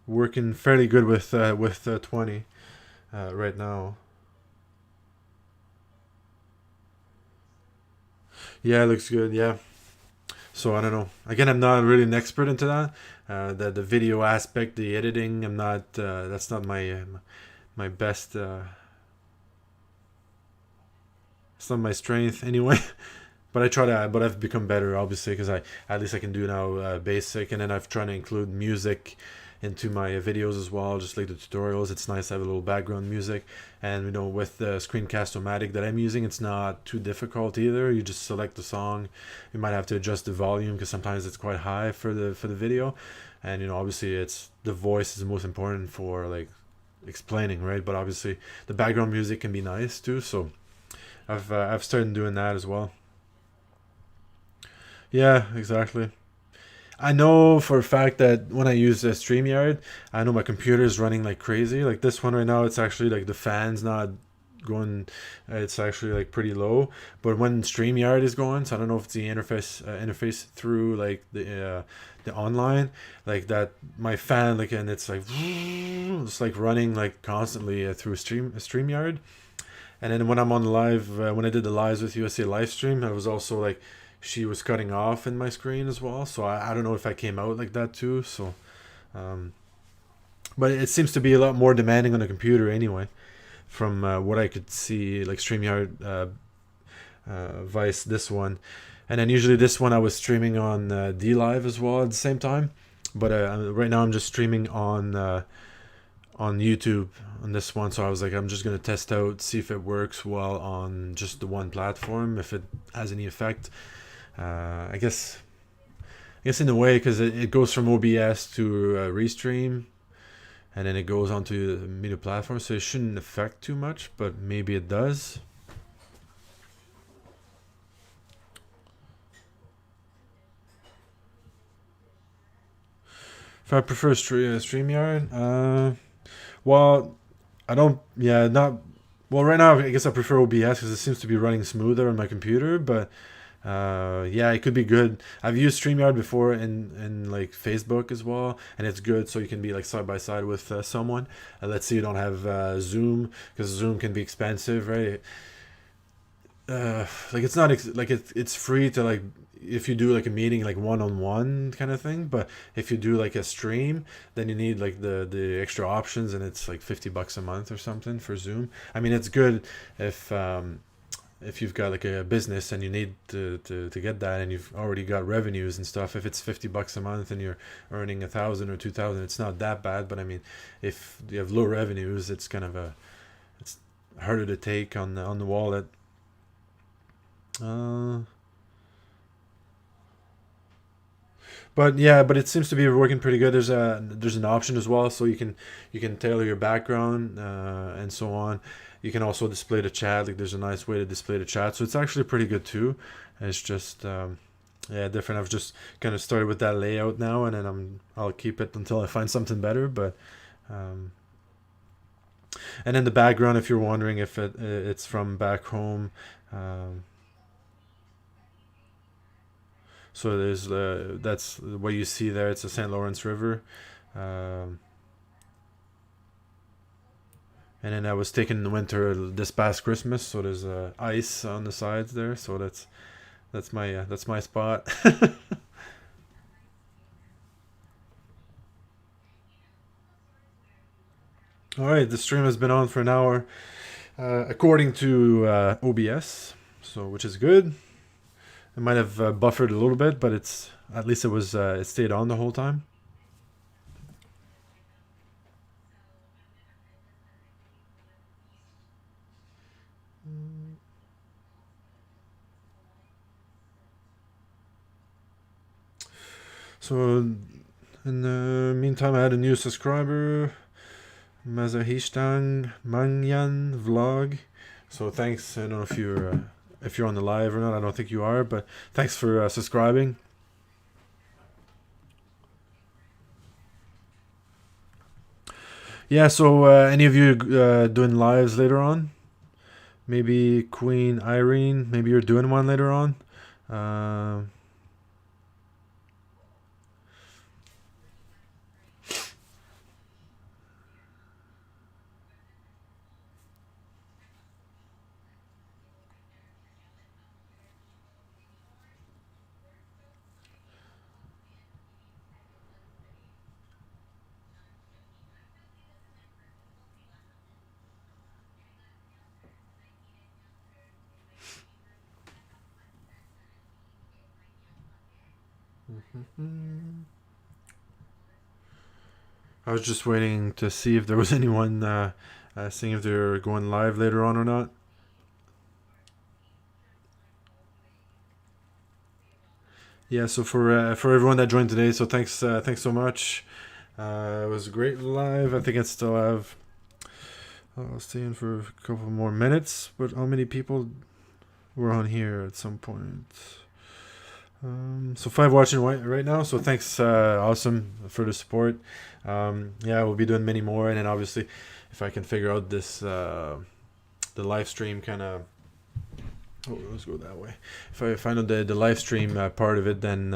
working fairly good with 20 right now. Yeah, it looks good. Yeah. So I don't know. Again, I'm not really an expert into that. The video aspect, the editing, I'm not. That's not my best. It's not my strength anyway. But I try to. But I've become better, obviously, because I at least I can do now basic, and then I've tried to include music into my videos as well, just like the tutorials. It's nice to have a little background music, and with the Screencast-O-Matic that I'm using, it's not too difficult either. You just select the song. You might have to adjust the volume because sometimes it's quite high for the video, and obviously it's the voice is the most important for like explaining, right? But obviously the background music can be nice too. So I've started doing that as well. Yeah, exactly. I know for a fact that when I use StreamYard, I know my computer is running like crazy. Like this one right now, it's actually like the fan's not going. It's actually like pretty low. But when StreamYard is going, so I don't know if it's the interface through like the online, like that. My fan like and it's like it's like running like constantly through StreamYard. And then when I'm on live, when I did the lives with USA Livestream, I was also like she was cutting off in my screen as well. So I don't know if I came out like that too. So, um, but it seems to be a lot more demanding on the computer anyway, from what I could see, like StreamYard, Vice, this one, and then usually this one I was streaming on D Live as well at the same time. But right now I'm just streaming on YouTube on this one. So I was like, I'm just gonna test out, see if it works well on just the one platform, if it has any effect. I guess in a way, because it goes from OBS to Restream, and then it goes onto the media platform, so it shouldn't affect too much, but maybe it does. If I prefer StreamYard, well, I don't. Yeah, not. Well, right now I guess I prefer OBS because it seems to be running smoother on my computer, but yeah, it could be good. I've used StreamYard before in like Facebook as well, and it's good, so you can be like side by side with someone. Let's say you don't have Zoom, because Zoom can be expensive, right? Like it's not like it's free to like if you do like a meeting like one-on-one kind of thing, but if you do like a stream, then you need like the extra options, and it's like $50 a month or something for Zoom. I mean, it's good if you've got like a business and you need to get that, and you've already got revenues and stuff. If it's $50 a month and you're earning 1,000 or 2,000, it's not that bad. But I mean, if you have low revenues, it's kind of it's harder to take on the wallet. But yeah, but it seems to be working pretty good. There's an option as well, so you can tailor your background and so on. You can also display the chat. Like there's a nice way to display the chat, so it's actually pretty good too. It's just yeah, different. I've just kind of started with that layout now, and then I'll keep it until I find something better. But um, and in the background, if you're wondering if it's from back home, um, so there's that's what you see there. It's the St. Lawrence River. Um, and then I was taken in the winter this past Christmas, so there's ice on the sides there. So that's my spot. All right, the stream has been on for an hour, according to OBS, so which is good. It might have buffered a little bit, but it's at least it stayed on the whole time. So in the meantime, I had a new subscriber, Mazahistang Mangyan Vlog. So thanks. I don't know if you're on the live or not. I don't think you are, but thanks for subscribing. Yeah. So any of you doing lives later on? Maybe Queen Irene. Maybe you're doing one later on. Uh, I was just waiting to see if there was anyone seeing if they're going live later on or not. Yeah, so for everyone that joined today, so thanks so much. It was a great live. I think I still have. I'll stay in for a couple more minutes. But how many people were on here at some point? So 5 watching right now. So thanks, awesome for the support. Yeah, we'll be doing many more, and then obviously, if I can figure out this the live stream kind of. Oh, let's go that way. If I find out the live stream part of it, then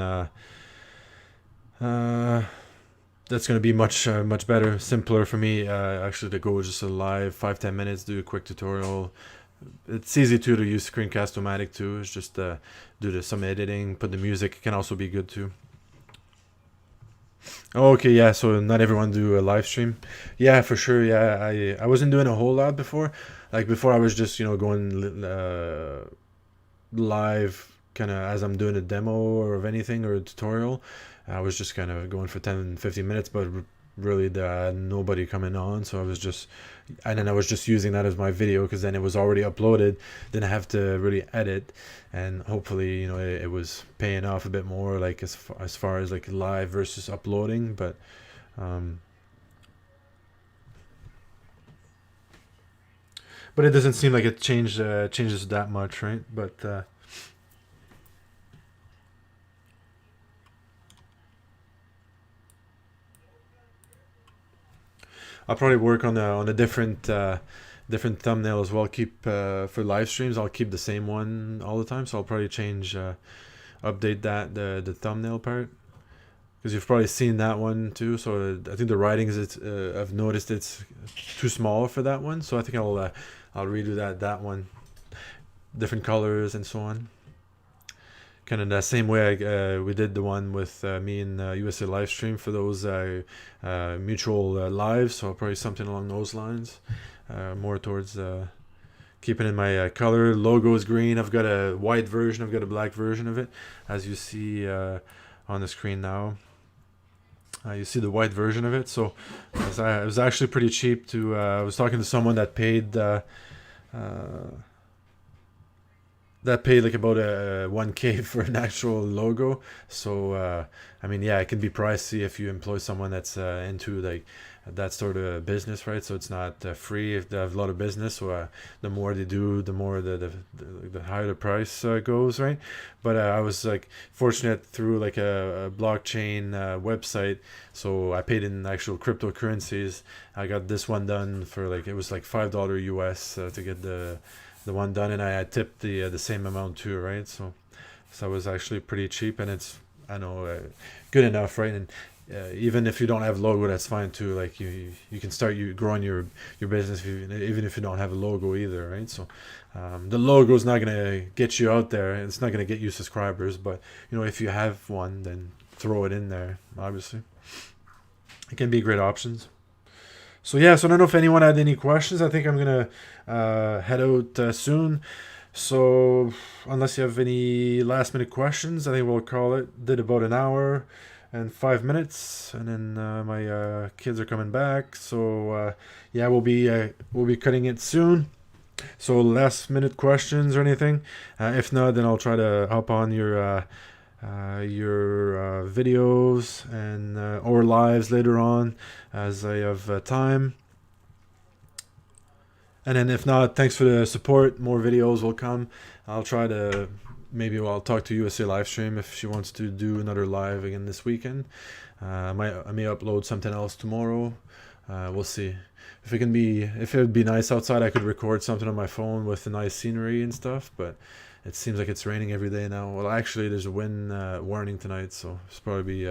that's going to be much better, simpler for me. Actually, to go just a live 5-10 minutes, do a quick tutorial. It's easy too to use Screencast-O-Matic too. It's just do some editing, put the music. It can also be good too. Okay, yeah. So not everyone do a live stream. Yeah, for sure. Yeah, I wasn't doing a whole lot before. Like before, I was just going live kind of as I'm doing a demo or of anything or a tutorial. I was just kind of going for 10-15 minutes, but really nobody coming on, so I was just using that as my video because then it was already uploaded. Didn't have to really edit, and hopefully it was paying off a bit more, like as far as like live versus uploading. But it doesn't seem like it changes that much, right? But I'll probably work on a different thumbnail as well. Keep for live streams. I'll keep the same one all the time. So I'll probably update the thumbnail part, because you've probably seen that one too. So I think the writings I've noticed it's too small for that one. So I think I'll redo that one, different colors and so on. Kind of the same way we did the one with me and USA Livestream for those mutual lives. So probably something along those lines, more towards keeping in my color. Logo is green. I've got a white version. I've got a black version of it, as you see on the screen now. You see the white version of it. So it was actually pretty cheap to. I was talking to someone that paid. that paid like about a 1K for an actual logo. So I mean, yeah, it can be pricey if you employ someone that's into like that sort of business, right? So it's not free if they have a lot of business. So the more they do, the more the higher the price goes, right? But I was like fortunate through like a blockchain website, so I paid in actual cryptocurrencies. I got this one done for like it was like $5 US to get the one done, and I tipped the same amount too, right? So it was actually pretty cheap, and it's I know good enough, right? And even if you don't have a logo, that's fine too. Like you can start you growing your business even if you don't have a logo either, right? So the logo is not gonna get you out there. It's not gonna get you subscribers, but you know if you have one, then throw it in there. Obviously, it can be great options. So yeah, so I don't know if anyone had any questions. I think I'm gonna head out soon. So unless you have any last minute questions, I think we'll call it. Did about an hour and 5 minutes, and then my kids are coming back. So yeah, we'll be cutting it soon. So last minute questions or anything. If not, then I'll try to hop on your videos and or lives later on as I have time. And then if not, thanks for the support. More videos will come. I'll try to maybe I'll talk to USA Livestream if she wants to do another live again this weekend. I may upload something else tomorrow. We'll see. If it would be nice outside, I could record something on my phone with the nice scenery and stuff. But it seems like it's raining every day now. Well, actually, there's a wind warning tonight, so it's probably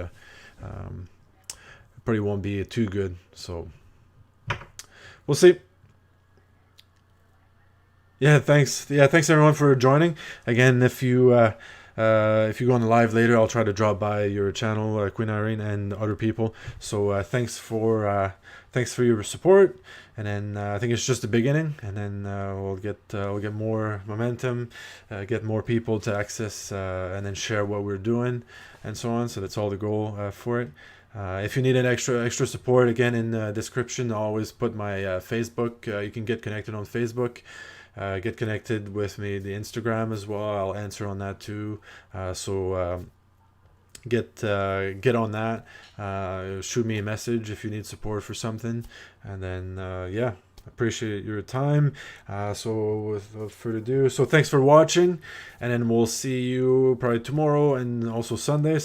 won't be too good. So we'll see. Yeah, thanks. Yeah, thanks everyone for joining. Again, if you go on the live later, I'll try to drop by your channel, Queen Irene, and other people. So thanks for your support. And then I think it's just the beginning, and then we'll get more momentum, get more people to access, and then share what we're doing, and so on. So that's all the goal for it. If you need an extra support, again in the description, I'll always put my Facebook. You can get connected on Facebook. Get connected with me the Instagram as well. I'll answer on that too. So get on that. Shoot me a message if you need support for something, and then yeah, appreciate your time. So without further ado, so thanks for watching, and then we'll see you probably tomorrow and also Sunday.